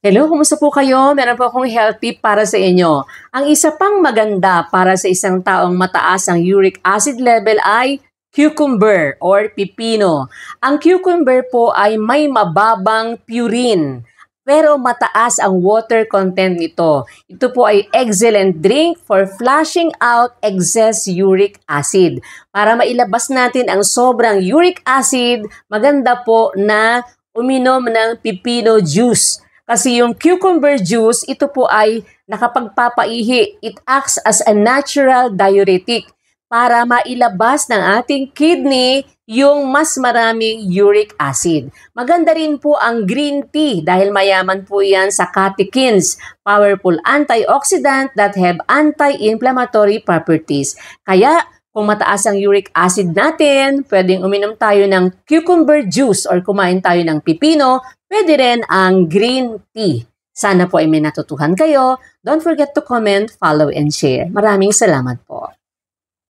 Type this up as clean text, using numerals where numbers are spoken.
Hello, kumusta po kayo? Meron po akong health tip para sa inyo. Ang isa pang maganda para sa isang taong mataas ang uric acid level ay cucumber or pipino. Ang cucumber po ay may mababang purine, pero mataas ang water content nito. Ito po ay excellent drink for flushing out excess uric acid. Para mailabas natin ang sobrang uric acid, maganda po na uminom ng pipino juice. Kasi yung cucumber juice, ito po ay nakapagpapaihi. It acts as a natural diuretic para mailabas ng ating kidney yung mas maraming uric acid. Maganda rin po ang green tea dahil mayaman po yan sa catechins, powerful antioxidant that have anti-inflammatory properties. Kaya kung mataas ang uric acid natin, pwedeng uminom tayo ng cucumber juice or kumain tayo ng pipino, pwede rin ang green tea. Sana po ay may natutuhan kayo. Don't forget to comment, follow, and share. Maraming salamat po.